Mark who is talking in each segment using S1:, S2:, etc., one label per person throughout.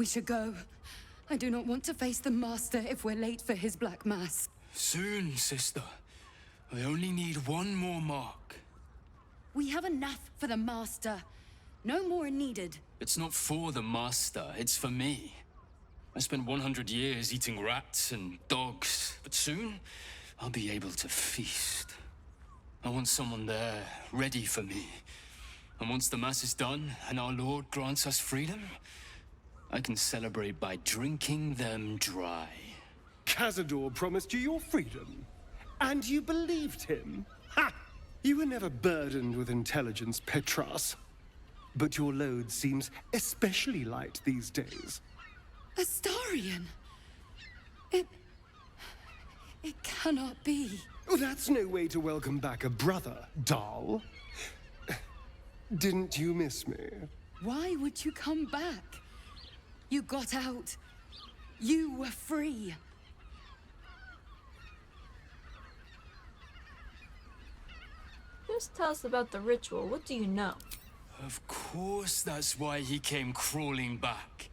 S1: We should go. I do not want to face the Master if we're late for his Black Mass.
S2: Soon, sister. I only need one more mark.
S1: We have enough for the Master. No more needed.
S2: It's not for the Master, it's for me. I spent 100 years eating rats and dogs, but soon I'll be able to feast. I want someone there, ready for me. And once the Mass is done, and our Lord grants us freedom, I can celebrate by drinking them dry.
S3: Cazador promised you your freedom, and you believed him. Ha! You were never burdened with intelligence, Petras. But your load seems especially light these days.
S1: Astarion? It cannot be.
S3: Oh, that's no way to welcome back a brother, doll. Didn't you miss me?
S1: Why would you come back? You got out. You were free.
S4: Just tell us about the ritual. What do you know?
S2: Of course that's why he came crawling back.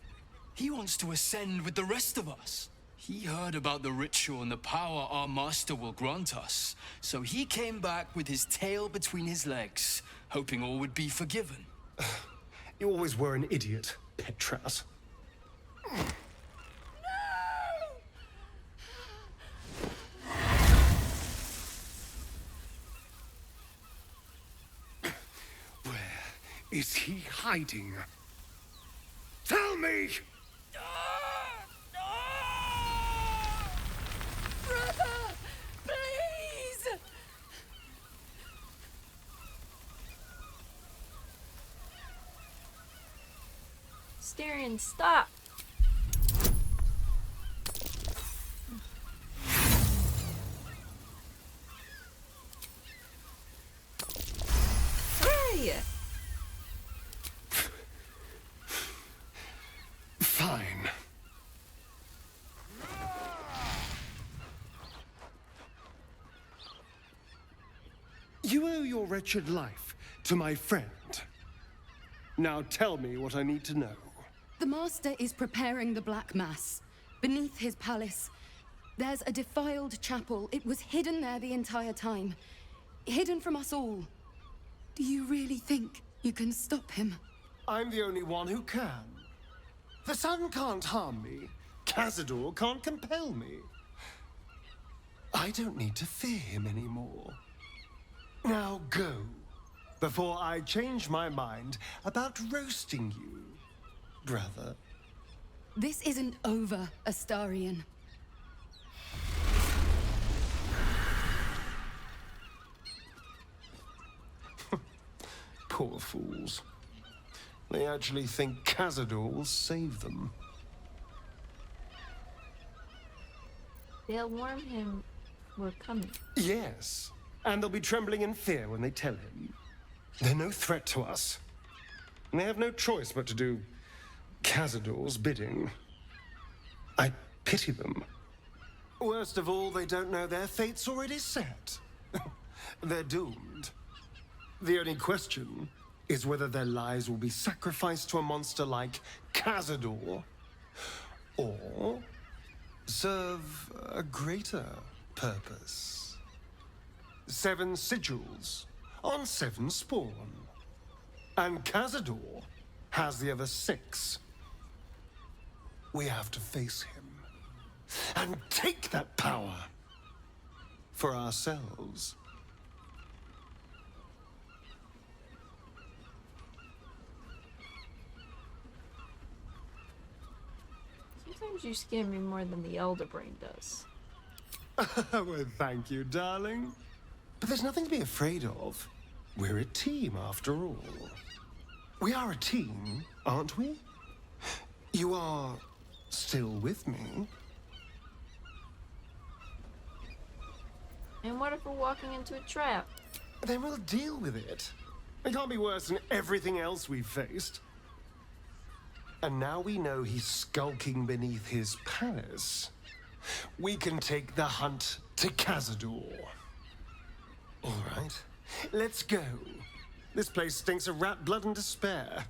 S2: He wants to ascend with the rest of us. He heard about the ritual and the power our master will grant us. So he came back with his tail between his legs, hoping all would be forgiven.
S3: You always were an idiot, Petras. Where is he hiding? Tell me!
S1: Brother! Please!
S4: Astarion, stop! Hey!
S3: Fine. You owe your wretched life to my friend. Now tell me what I need to know.
S1: The Master is preparing the Black Mass. Beneath his palace, there's a defiled chapel. It was hidden there the entire time. Hidden from us all. Do you really think you can stop him?
S3: I'm the only one who can. The sun can't harm me. Cazador can't compel me. I don't need to fear him anymore. Now go, before I change my mind about roasting you, brother.
S1: This isn't over, Astarion.
S3: Poor fools. They actually think Cazador will save them.
S4: They'll warn him we're coming.
S3: Yes, and they'll be trembling in fear when they tell him. They're no threat to us. And they have no choice but to do Cazador's bidding. I pity them. Worst of all, they don't know their fate's already set. They're doomed. The only question is whether their lives will be sacrificed to a monster like Cazador, or serve a greater purpose. 7 sigils on 7 spawn. And Cazador has the other 6. We have to face him and take that power for ourselves.
S4: Sometimes you scare me more than the Elder Brain does.
S3: Well, thank you, darling. But there's nothing to be afraid of. We're a team, after all. We are a team, aren't we? You are still with me?
S4: And what if we're walking into a trap?
S3: Then we'll deal with it. It can't be worse than everything else we've faced. And now we know he's skulking beneath his palace. We can take the hunt to Cazador. All right, let's go. This place stinks of rat blood and despair.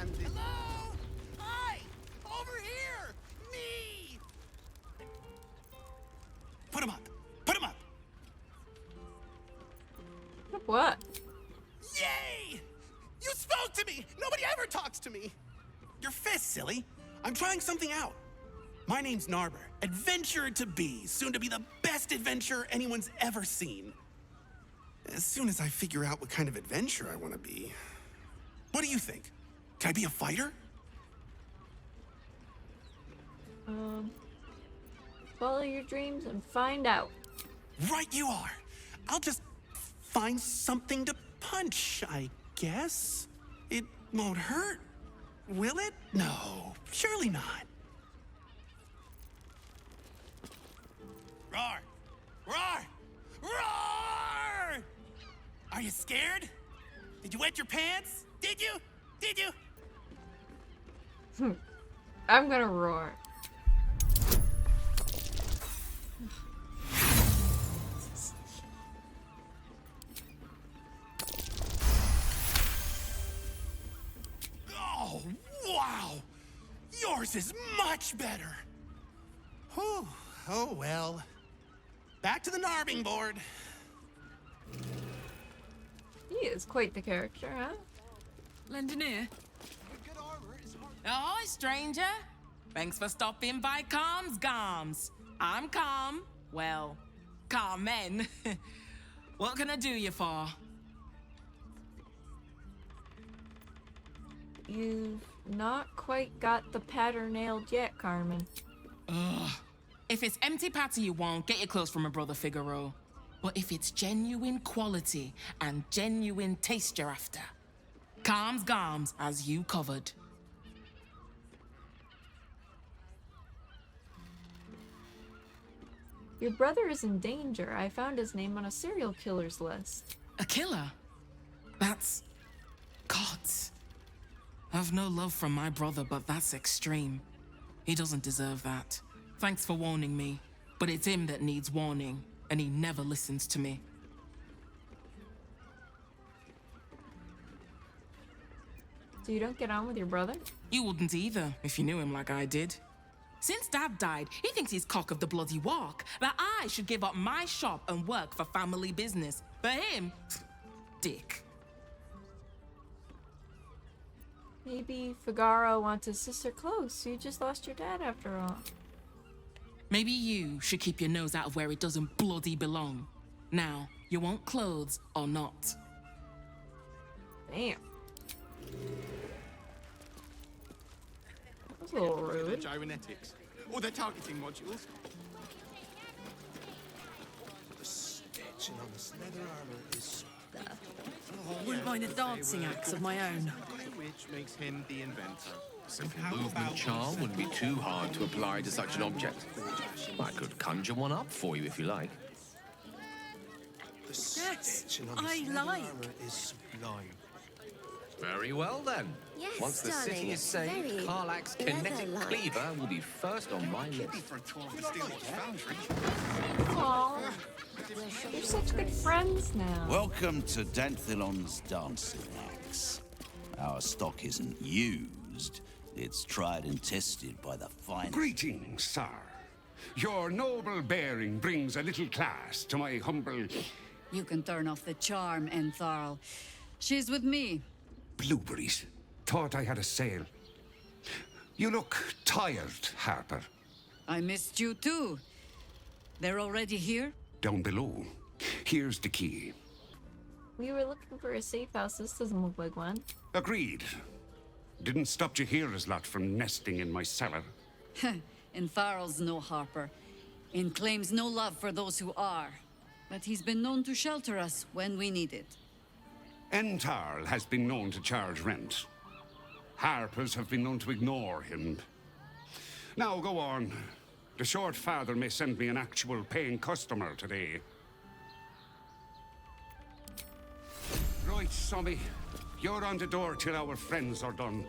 S5: And hello?
S4: What?
S5: Yay! You spoke to me! Nobody ever talks to me! Your fist, silly. I'm trying something out. My name's Narber, adventurer to be, soon to be the best adventurer anyone's ever seen. As soon as I figure out what kind of adventurer I want to be. What do you think? Can I be a fighter?
S4: Follow your dreams and find out.
S5: Right you are. I'll just find something to punch, I guess. It won't hurt, will it? No, surely not. Roar! Roar! Roar! Are you scared? Did you wet your pants? Did you? Did you?
S4: I'm gonna roar.
S5: Oh, wow! Yours is much better. Whew. Oh, well. Back to the Narbing board.
S4: He is quite the character, huh?
S6: Lendoneer? Oh, stranger. Thanks for stopping by Calm's Garms. I'm Calm. Well, Carmen. What can I do you for?
S4: You've not quite got the pattern nailed yet, Carmen.
S6: Ugh. If it's empty patty you want, get your clothes from my brother Figaro. But if it's genuine quality and genuine taste you're after, Calm's Garms has you covered.
S4: Your brother is in danger. I found his name on a serial killer's list.
S6: A killer? That's... Gods. I've no love from my brother, but that's extreme. He doesn't deserve that. Thanks for warning me, but it's him that needs warning, and he never listens to me.
S4: So you don't get on with your brother?
S6: You wouldn't either, if you knew him like I did. Since Dad died, he thinks he's cock of the bloody walk, that I should give up my shop and work for family business. For him, dick.
S4: Maybe Figaro wants his sister close. You just lost your dad after all.
S6: Maybe you should keep your nose out of where it doesn't bloody belong. Now, you want clothes or not?
S4: Damn. That was a little rude.
S5: Gyrometics. Or their targeting modules. The stitching on this leather armor is...
S7: Wouldn't mind a dancing axe of my own.
S5: Which makes him the inventor.
S8: Simple movement charm wouldn't be too hard to apply to such an object. I could conjure one up for you if you like.
S7: Yes, I like.
S5: Is sublime.
S8: Very well then.
S9: Yes,
S8: Once the
S9: darling,
S8: city is
S9: it's
S8: saved,
S9: very
S8: Karlach's kinetic
S9: leather-like.
S8: cleaver will be first on my list.
S4: Aww. You're such good friends now.
S10: Welcome to Danthilon's dancing axe. Our stock isn't used. It's tried and tested by the finest.
S11: Greetings, sir. Your noble bearing brings a little class to my humble...
S7: You can turn off the charm, Entharl. She's with me.
S11: Blueberries. Thought I had a sale. You look tired, Harper.
S7: I missed you too. They're already here?
S11: Down below. Here's the key.
S4: We were looking for a safe house. This doesn't look like one.
S11: Agreed. Didn't stop Jahira's lot from nesting in my cellar.
S7: Entharl's no Harper. And claims no love for those who are. But he's been known to shelter us when we need it.
S11: Entarl has been known to charge rent. Harpers have been known to ignore him. Now go on. The short father may send me an actual paying customer today. Right, Sommy. You're on the door till our friends are done.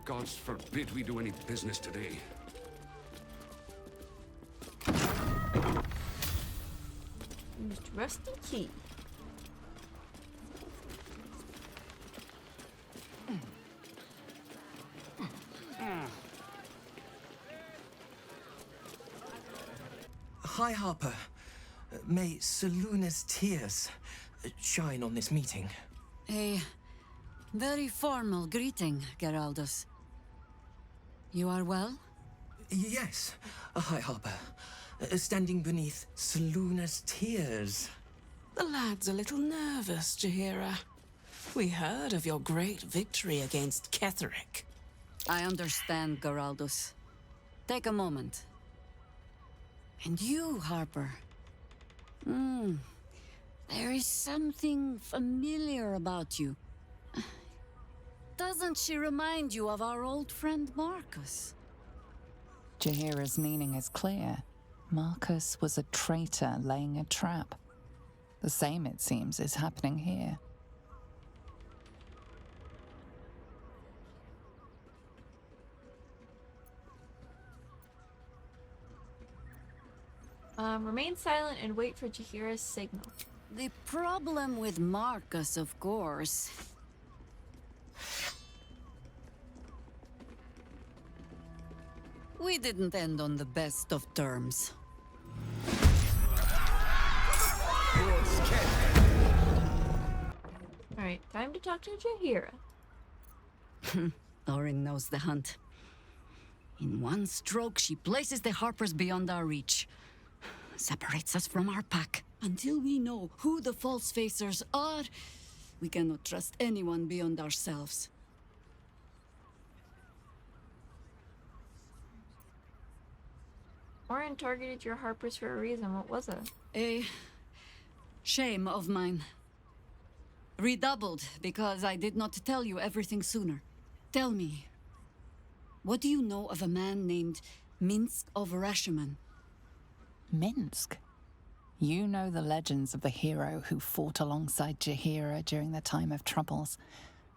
S11: Gods forbid we do any business today.
S4: Used rusty key.
S12: Hi, Harper. May Seluna's tears
S6: shine on this meeting.
S7: A very formal greeting, Geraldus. You are well?
S6: Yes, High Harper. Standing beneath Selûne's tears.
S9: The lad's a little nervous, Jaheira. We heard of your great victory against Ketheric.
S7: I understand, Geraldus. Take a moment. And you, Harper. There is something familiar about you. Doesn't she remind you of our old friend Marcus?
S12: Jaheira's meaning is clear. Marcus was a traitor laying a trap. The same, it seems, is happening here.
S4: Remain silent and wait for Jaheira's signal.
S7: The problem with Marcus, of course. We didn't end on the best of terms.
S4: Alright, time to talk to Jaheira.
S7: Orin knows the hunt. In one stroke, she places the Harpers beyond our reach. Separates us from our pack. Until we know who the false facers are, we cannot trust anyone beyond ourselves.
S4: Orin targeted your Harpers for a reason. What was it?
S7: A shame of mine. Redoubled because I did not tell you everything sooner. Tell me, what do you know of a man named Minsk of Rashiman?
S12: Minsk? You know the legends of the hero who fought alongside Jaheira during the time of troubles,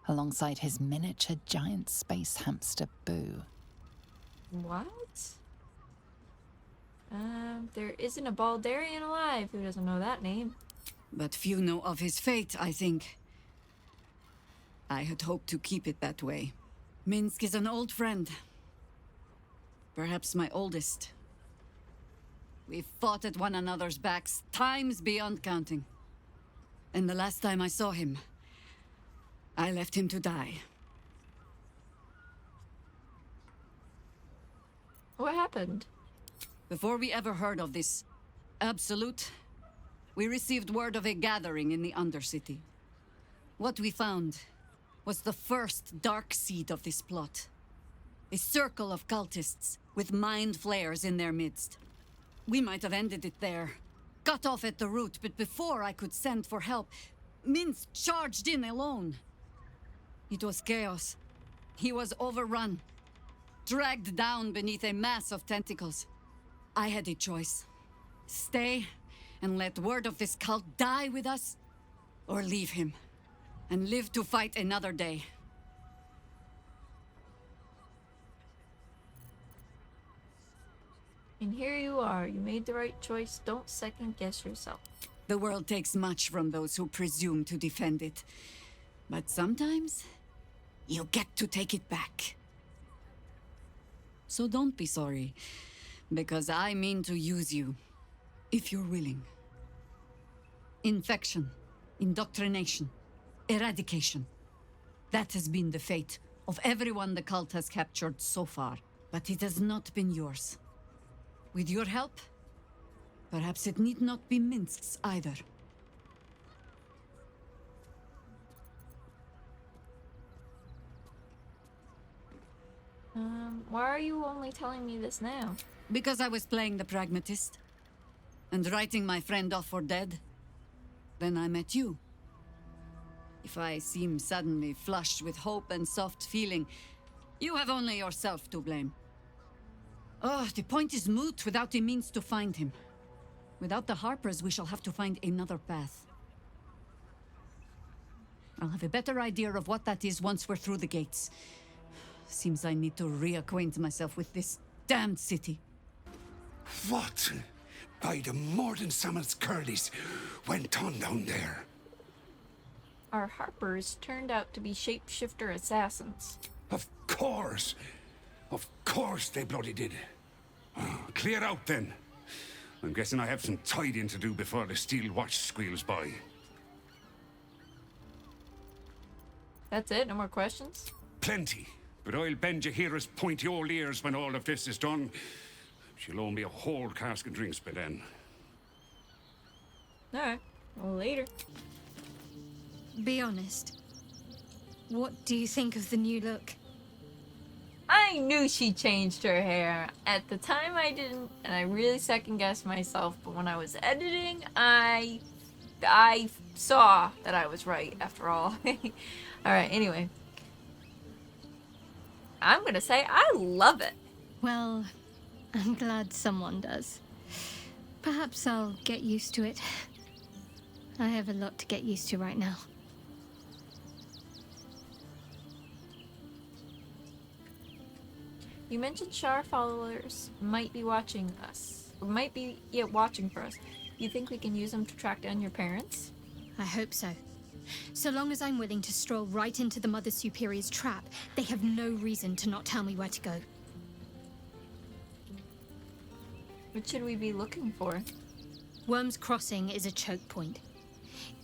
S12: alongside his miniature giant space hamster, Boo.
S4: What? There isn't a Baldurian alive who doesn't know that name.
S7: But few know of his fate, I think. I had hoped to keep it that way. Minsk is an old friend. Perhaps my oldest. We've fought at one another's backs times beyond counting. And the last time I saw him, I left him to die.
S4: What happened?
S7: Before we ever heard of this Absolute, we received word of a gathering in the Undercity. What we found was the first dark seed of this plot. A circle of cultists with mind flayers in their midst. We might have ended it there, cut off at the root, but before I could send for help, Minsk charged in alone. It was chaos. He was overrun, dragged down beneath a mass of tentacles. I had a choice. Stay and let word of this cult die with us, or leave him and live to fight another day.
S4: And here you are. You made the right choice. Don't second guess yourself.
S7: The world takes much from those who presume to defend it. But sometimes, you get to take it back. So don't be sorry, because I mean to use you, if you're willing. Infection, indoctrination, eradication. That has been the fate of everyone the cult has captured so far, but it has not been yours. With your help, perhaps it need not be Minsk's either.
S4: Why are you only telling me this now?
S7: Because I was playing the pragmatist and writing my friend off for dead. Then I met you. If I seem suddenly flushed with hope and soft feeling, you have only yourself to blame. Oh, the point is moot without a means to find him. Without the Harpers, we shall have to find another path. I'll have a better idea of what that is once we're through the gates. Seems I need to reacquaint myself with this damned city.
S11: What? By the Morden Summon's Curlies went on down there?
S4: Our Harpers turned out to be shapeshifter assassins.
S11: Of course! Of course they bloody did. Oh, clear out then. I'm guessing I have some tidying to do before the steel watch squeals by.
S4: That's it? No more questions?
S11: Plenty. But I'll bend Jahira's pointy old ears when all of this is done. She'll owe me a whole cask of drinks by then.
S4: Alright. Well, later.
S13: Be honest. What do you think of the new look?
S4: I knew she changed her hair. At the time I didn't, and I really second guessed myself, but when I was editing, I saw that I was right after all. Alright, anyway. I'm gonna say I love it.
S13: Well, I'm glad someone does. Perhaps I'll get used to it. I have a lot to get used to right now.
S4: You mentioned Shar followers might be watching us. Or might be, watching for us. You think we can use them to track down your parents?
S13: I hope so. So long as I'm willing to stroll right into the Mother Superior's trap, they have no reason to not tell me where to go.
S4: What should we be looking for?
S13: Worm's Crossing is a choke point.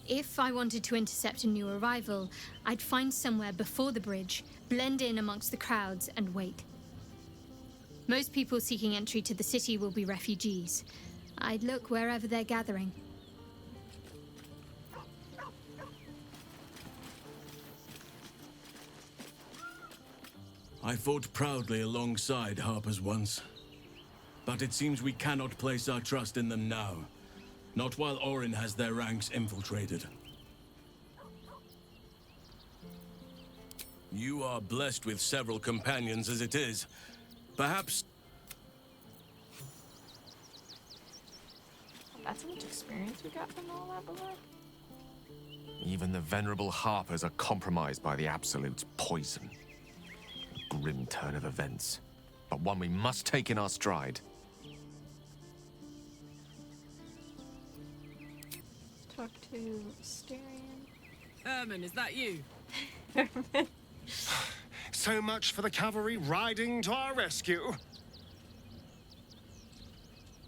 S13: If I wanted to intercept a new arrival, I'd find somewhere before the bridge, blend in amongst the crowds, and wait. Most people seeking entry to the city will be refugees. I'd look wherever they're gathering.
S14: I fought proudly alongside Harpers once. But it seems we cannot place our trust in them now. Not while Orin has their ranks infiltrated. You are blessed with several companions as it is. Perhaps...
S4: That's how much experience we got from all that below.
S8: Even the venerable Harpers are compromised by the Absolute's poison. A grim turn of events, but one we must take in our stride.
S4: Talk to Asterion.
S9: Herman, is that you?
S3: So much for the cavalry riding to our rescue.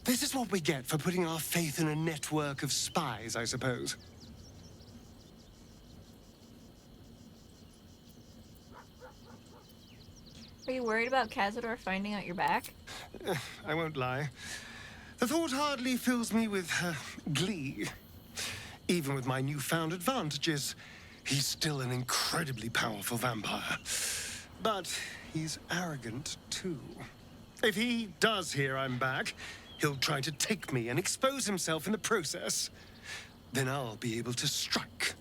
S3: This is what we get for putting our faith in a network of spies, I suppose.
S4: Are you worried about Cazador finding out you're back?
S3: I won't lie. The thought hardly fills me with glee. Even with my newfound advantages, he's still an incredibly powerful vampire. But he's arrogant, too. If he does hear I'm back, he'll try to take me and expose himself in the process. Then I'll be able to strike.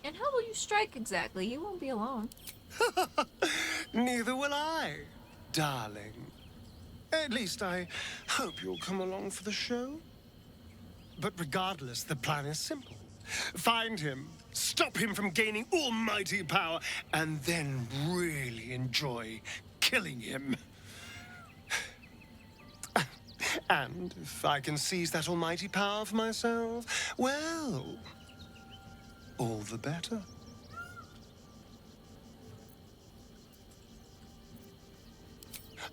S4: And how will you strike exactly? You won't be alone.
S3: Neither will I, darling. At least I hope you'll come along for the show. But regardless, the plan is simple. Find him, stop him from gaining almighty power, and then really enjoy killing him. And if I can seize that almighty power for myself, well, all the better.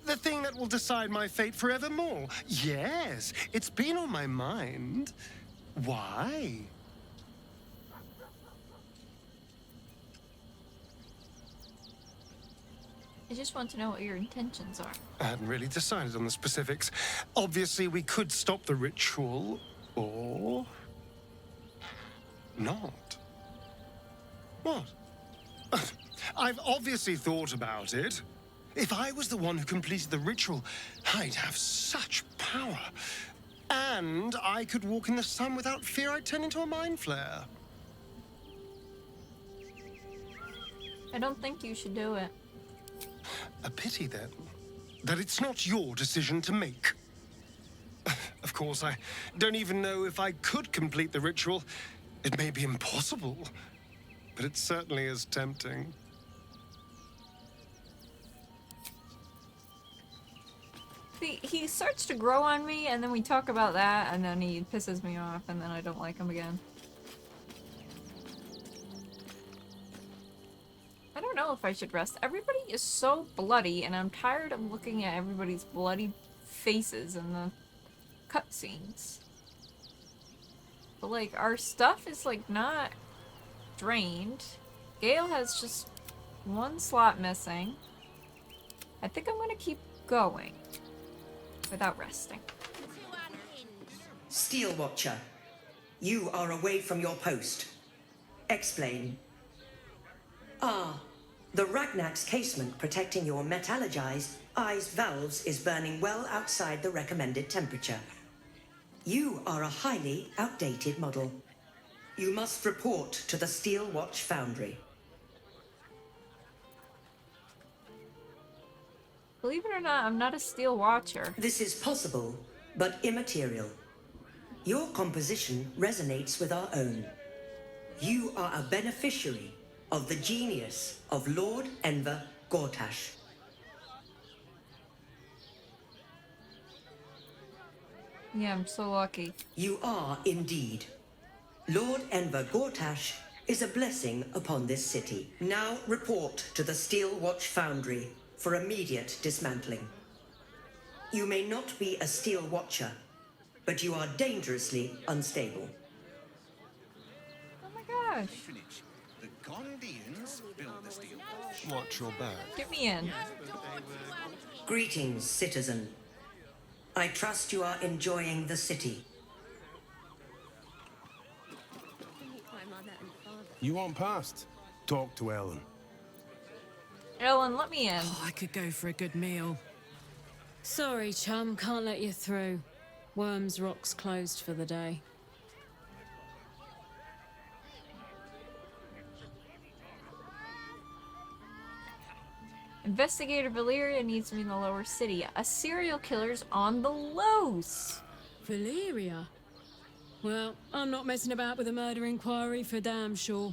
S3: The thing that will decide my fate forevermore. Yes, it's been on my mind. Why?
S4: I just want to know what your intentions are.
S3: I hadn't really decided on the specifics. Obviously, we could stop the ritual, or not. What? I've obviously thought about it. If I was the one who completed the ritual, I'd have such power. And I could walk in the sun without fear I'd turn into a mind flare.
S4: I don't think you should do it.
S3: A pity, then, that it's not your decision to make. Of course, I don't even know if I could complete the ritual. It may be impossible, but it certainly is tempting.
S4: He starts to grow on me, and then we talk about that, and then he pisses me off, and then I don't like him again. I don't know if I should rest. Everybody is so bloody, and I'm tired of looking at everybody's bloody faces in the cutscenes. But like, our stuff is like not drained. Gale has just one slot missing. I think I'm gonna keep going without resting.
S15: Steel Watcher, you are away from your post. Explain. Ah, the Ragnak's casement protecting your metallogized eyes valves is burning well outside the recommended temperature. You are a highly outdated model. You must report to the Steel Watch Foundry.
S4: Believe it or not, I'm not a Steel Watcher.
S15: This is possible, but immaterial. Your composition resonates with our own. You are a beneficiary of the genius of Lord Enver Gortash.
S4: Yeah, I'm so lucky.
S15: You are indeed. Lord Enver Gortash is a blessing upon this city. Now report to the Steel Watch Foundry for immediate dismantling. You may not be a Steel Watcher, but you are dangerously unstable.
S4: Oh my gosh.
S16: The Gondians built the Steel Watch.
S3: Watch your back.
S4: Get me in.
S15: Greetings, citizen. I trust you are enjoying the city.
S17: You want past? Talk to Ellen.
S4: Ellen, let me in.
S18: Oh, I could go for a good meal. Sorry, chum, can't let you through. Worms Rock's closed for the day.
S4: Investigator Valeria needs me in the lower city. A serial killer's on the loose.
S18: Valeria? Well, I'm not messing about with a murder inquiry for damn sure.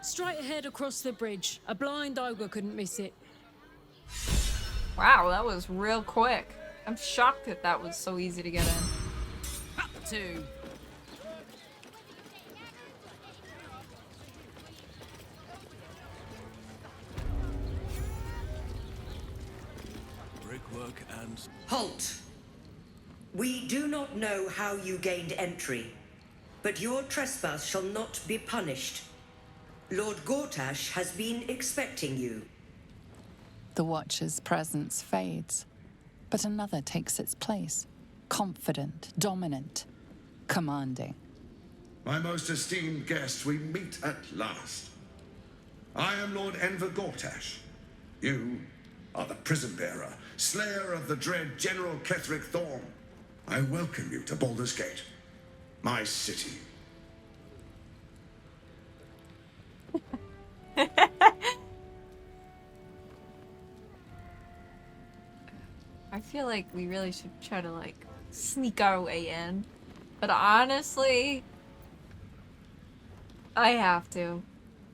S18: Straight ahead across the bridge. A blind ogre couldn't miss it.
S4: Wow, that was real quick. I'm shocked that that was so easy to get in.
S18: Up to.
S14: Brickwork and...
S15: Halt! We do not know how you gained entry, but your trespass shall not be punished. Lord Gortash has been expecting you.
S12: The Watcher's presence fades, but another takes its place. Confident, dominant, commanding.
S19: My most esteemed guest, we meet at last. I am Lord Enver Gortash. You are the prison bearer, slayer of the dread General Ketheric Thorm. I welcome you to Baldur's Gate, my city.
S4: I feel like we really should try to like sneak our way in. But honestly, I have to.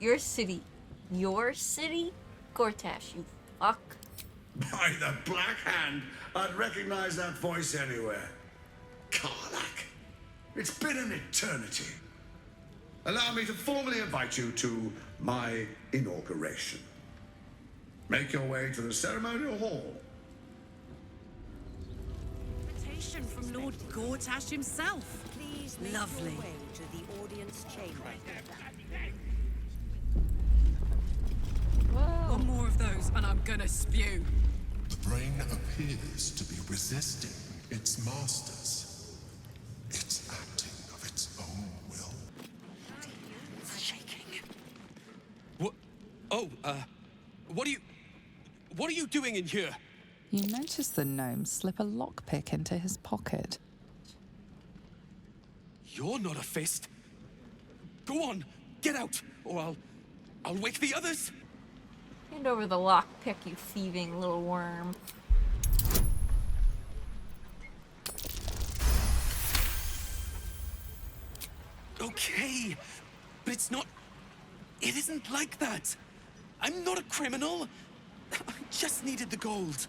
S4: Your city. Gortash, you fuck.
S19: By the Black Hand, I'd recognize that voice anywhere. Karlach. It's been an eternity. Allow me to formally invite you to my inauguration. Make your way to the ceremonial hall.
S20: Invitation from Lord Gortash himself.
S21: Please make
S20: Lovely.
S21: your way to the audience chamber.
S4: Whoa.
S18: One more of those and I'm gonna spew.
S22: The brain appears to be resisting its masters. It's acting of its own will.
S20: It's shaking.
S23: What? Oh, what are you doing in here?
S12: You notice the gnome slip a lockpick into his pocket.
S23: You're not a fist. Go on, get out, or I'll wake the others.
S4: Hand over the lockpick, you thieving little worm.
S23: Okay, but it isn't like that. I'm not a criminal. I just needed the gold.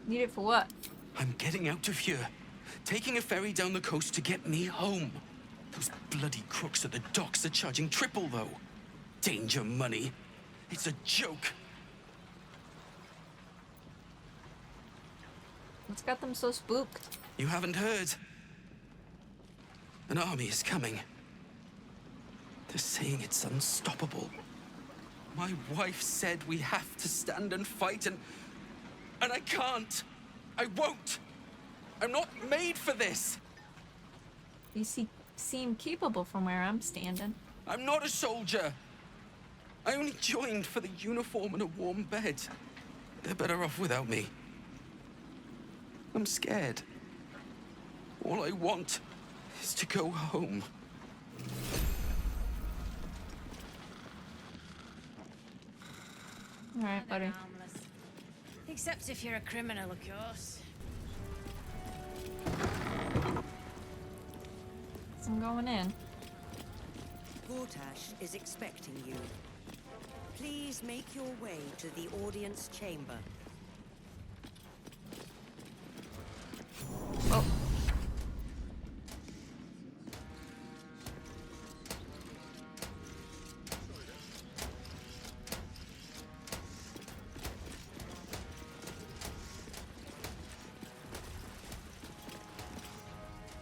S4: Need it for what?
S23: I'm getting out of here. Taking a ferry down the coast to get me home. Those bloody crooks at the docks are charging triple, though. Danger money. It's a joke.
S4: What's got them so spooked?
S23: You haven't heard. An army is coming. They're saying it's unstoppable. My wife said we have to stand and fight, and I can't. I won't. I'm not made for this.
S4: You seem capable from where I'm standing.
S23: I'm not a soldier. I only joined for the uniform and a warm bed. They're better off without me. I'm scared. All I want is to go home.
S4: All right, buddy.
S1: Except if you're a criminal, of course.
S4: I'm going in.
S21: Gortash is expecting you. Please make your way to the audience chamber.
S4: Oh.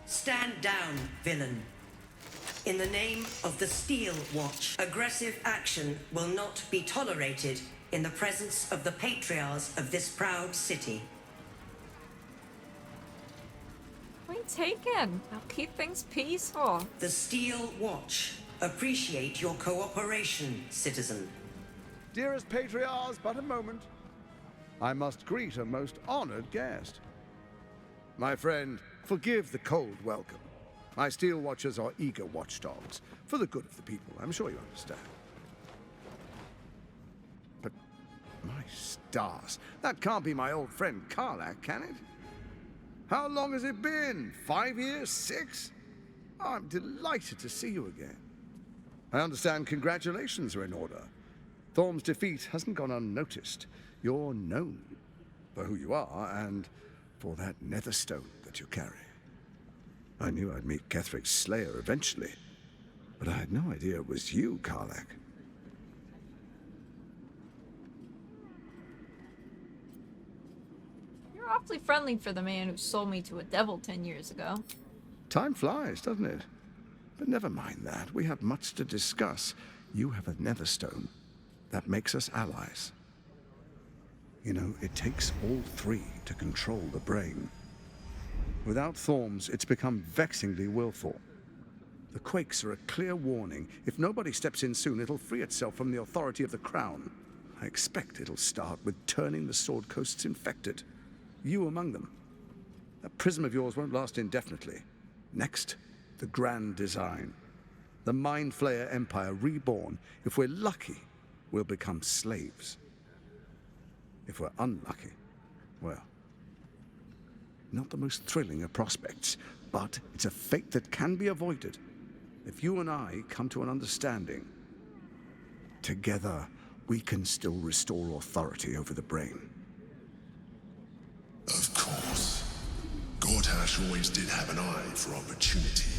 S15: Stand down, villain. In the name of the Steel Watch, aggressive action will not be tolerated in the presence of the patriarchs of this proud city.
S4: Point taken. I'll keep things peaceful.
S15: The Steel Watch appreciate your cooperation, citizen.
S2: Dearest patriarchs, but a moment. I must greet a most honored guest. My friend, forgive the cold welcome. My Steel Watchers are eager watchdogs, for the good of the people. I'm sure you understand. But, my stars, that can't be my old friend Karlach, can it? How long has it been? 5 years? 6? Oh, I'm delighted to see you again. I understand congratulations are in order. Thorm's defeat hasn't gone unnoticed. You're known for who you are and for that netherstone that you carry. I knew I'd meet Kethric's slayer eventually, but I had no idea it was you, Karlach.
S4: You're awfully friendly for the man who sold me to a devil 10 years ago.
S2: Time flies, doesn't it? But never mind that. We have much to discuss. You have a netherstone. That makes us allies. You know, it takes all three to control the brain. Without Thorms, it's become vexingly willful. The quakes are a clear warning. If nobody steps in soon, it'll free itself from the authority of the crown. I expect it'll start with turning the Sword Coasts infected. You among them. That prism of yours won't last indefinitely. Next, the grand design. The Mind Flayer Empire reborn. If we're lucky, we'll become slaves. If we're unlucky, well, not the most thrilling of prospects, but it's a fate that can be avoided if you and I come to an understanding. Together, we can still restore authority over the brain.
S22: Of course. Gortash always did have an eye for opportunity.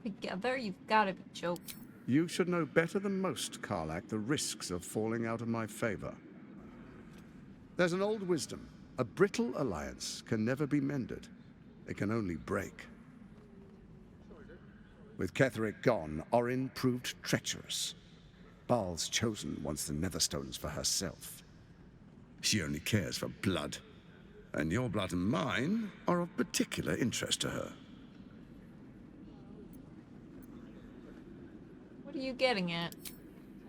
S4: Together? You've got to be joking.
S2: You should know better than most, Karlach, the risks of falling out of my favor. There's an old wisdom. A brittle alliance can never be mended. It can only break. With Ketheric gone, Orin proved treacherous. Baal's chosen wants the Netherstones for herself. She only cares for blood. And your blood and mine are of particular interest to her.
S4: What are you getting at?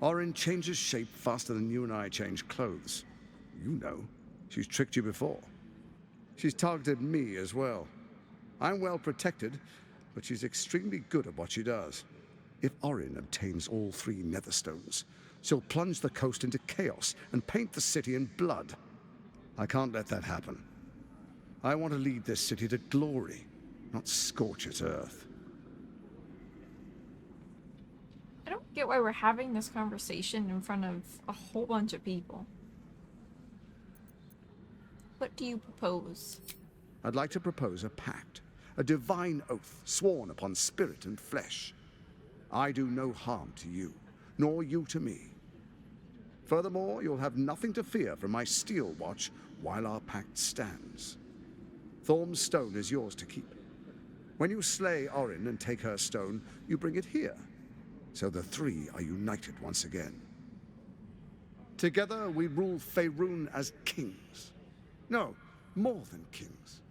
S2: Orin changes shape faster than you and I change clothes. You know, she's tricked you before. She's targeted me as well. I'm well protected, but she's extremely good at what she does. If Orin obtains all 3 Netherstones, she'll plunge the coast into chaos and paint the city in blood. I can't let that happen. I want to lead this city to glory, not scorch its earth.
S4: I don't get why we're having this conversation in front of a whole bunch of people. What do you propose?
S2: I'd like to propose a pact, a divine oath sworn upon spirit and flesh. I do no harm to you, nor you to me. Furthermore, you'll have nothing to fear from my steel watch while our pact stands. Thorm's stone is yours to keep. When you slay Orin and take her stone, you bring it here, so the three are united once again. Together we rule Faerun as kings. No, more than kings.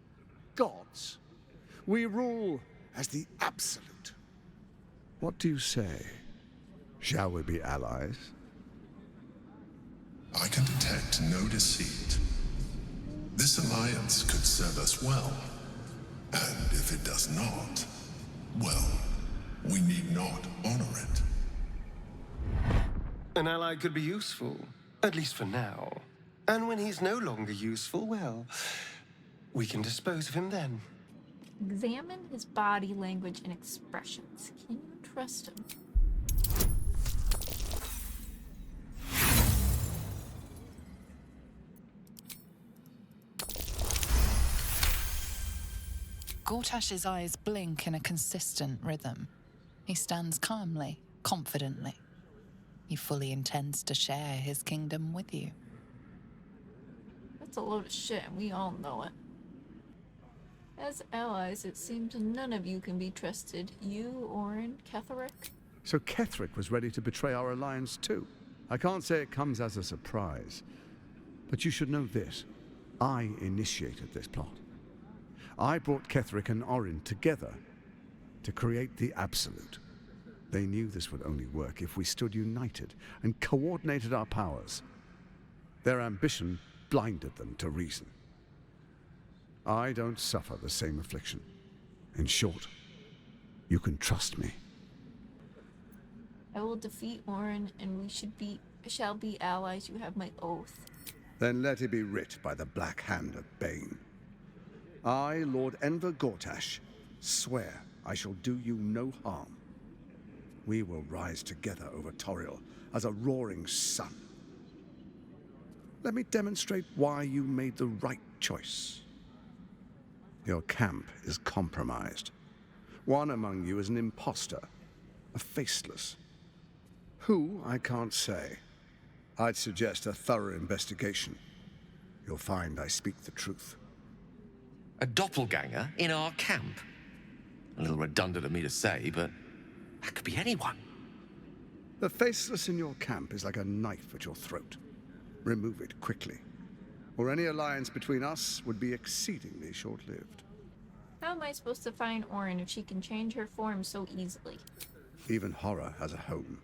S2: Gods. We rule as the Absolute. What do you say? Shall we be allies?
S22: I can detect no deceit. This alliance could serve us well. And if it does not, well, we need not honor it.
S3: An ally could be useful, at least for now. And when he's no longer useful, well, we can dispose of him then.
S4: Examine his body language and expressions. Can you trust him?
S12: Gortash's eyes blink in a consistent rhythm. He stands calmly, confidently. He fully intends to share his kingdom with you.
S4: That's a load of shit, and we all know it. As allies, it seems none of you can be trusted. You, Orin, Ketherick.
S2: So Ketherick was ready to betray our alliance too. I can't say it comes as a surprise. But you should know this. I initiated this plot. I brought Ketherick and Orin together to create the Absolute. They knew this would only work if we stood united and coordinated our powers. Their ambition blinded them to reason. I don't suffer the same affliction. In short, you can trust me.
S4: I will defeat Orin, and we shall be allies. You have my oath.
S2: Then let it be writ by the Black Hand of Bane. I, Lord Enver Gortash, swear I shall do you no harm. We will rise together over Toril as a roaring sun. Let me demonstrate why you made the right choice. Your camp is compromised. One among you is an imposter, a faceless. Who, I can't say. I'd suggest a thorough investigation. You'll find I speak the truth.
S8: A doppelganger in our camp? A little redundant of me to say, but that could be anyone.
S2: The faceless in your camp is like a knife at your throat. Remove it quickly, or any alliance between us would be exceedingly short-lived.
S4: How am I supposed to find Orin if she can change her form so easily?
S2: Even horror has a home.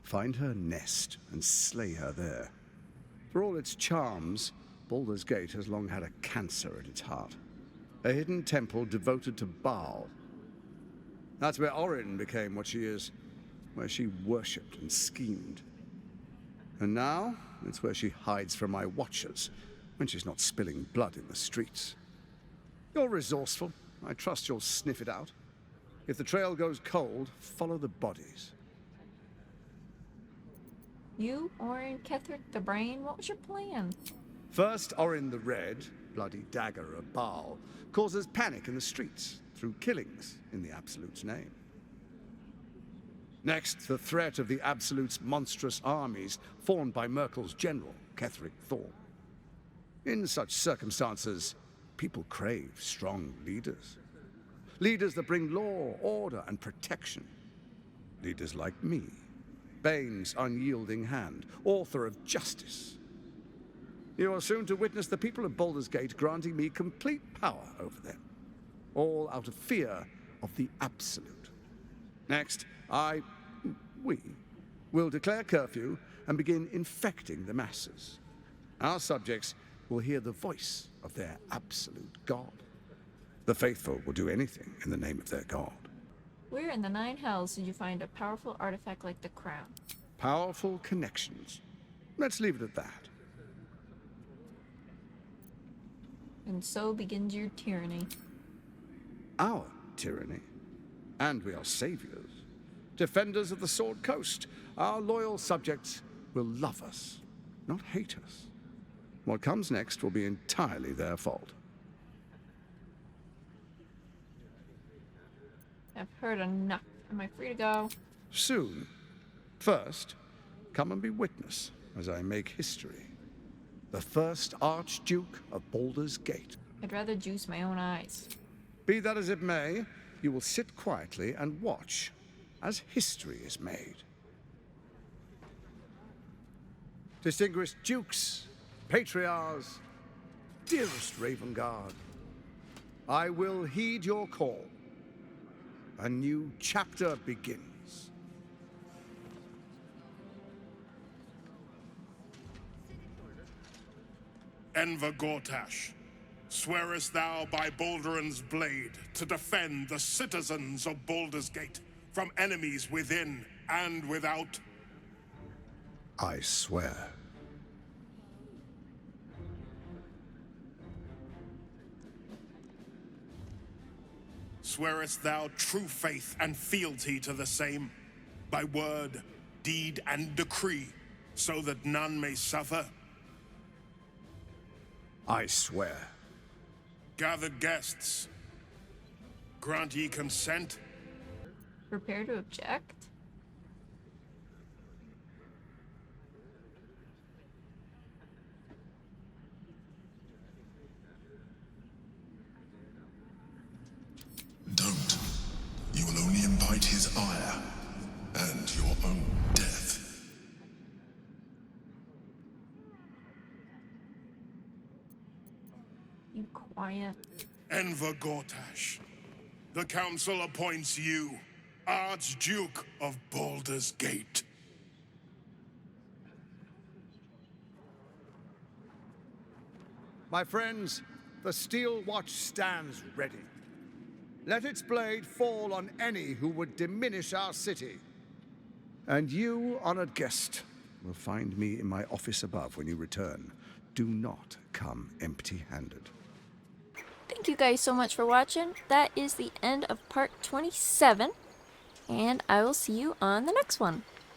S2: Find her nest and slay her there. For all its charms, Baldur's Gate has long had a cancer at its heart. A hidden temple devoted to Baal. That's where Orin became what she is, where she worshipped and schemed. And now, it's where she hides from my watchers, when she's not spilling blood in the streets. You're resourceful. I trust you'll sniff it out. If the trail goes cold, follow the bodies.
S4: You, Orin, Ketherick the Brain, what was your plan?
S2: First, Orin the Red, bloody dagger of Baal, causes panic in the streets through killings in the Absolute's name. Next, the threat of the Absolute's monstrous armies formed by Merkel's general, Ketherick Thorm. In such circumstances, people crave strong leaders. Leaders that bring law, order, and protection. Leaders like me, Bane's unyielding hand, author of justice. You are soon to witness the people of Baldur's Gate granting me complete power over them, all out of fear of the Absolute. Next, we will declare curfew and begin infecting the masses. Our subjects will hear the voice of their absolute god. The faithful will do anything in the name of their god.
S4: Where in the Nine Hells did you find a powerful artifact like the crown?
S2: Powerful connections. Let's leave it at that.
S4: And so begins your tyranny.
S2: Our tyranny. And we are saviors. Defenders of the Sword Coast. Our loyal subjects will love us, not hate us. What comes next will be entirely their fault.
S4: I've heard enough. Am I free to go?
S2: Soon. First, come and be witness as I make history. The first Archduke of Baldur's Gate.
S4: I'd rather juice my own eyes.
S2: Be that as it may, you will sit quietly and watch as history is made. Distinguished dukes, patriarchs, dearest Ravengard, I will heed your call. A new chapter begins.
S5: Enver Gortash, swearest thou by Balduran's blade to defend the citizens of Baldur's Gate from enemies within and without?
S2: I swear.
S5: Swearest thou true faith and fealty to the same, by word, deed, and decree, so that none may suffer?
S2: I swear.
S5: Gathered guests, grant ye consent?
S4: Prepare to object?
S22: Don't. You will only invite his ire and your own death.
S4: You quiet.
S5: Enver Gortash, the council appoints you Archduke of Baldur's Gate.
S2: My friends, the Steel Watch stands ready. Let its blade fall on any who would diminish our city. And you, honored guest, will find me in my office above when you return. Do not come empty-handed.
S4: Thank you guys so much for watching. That is the end of part 27. And I will see you on the next one.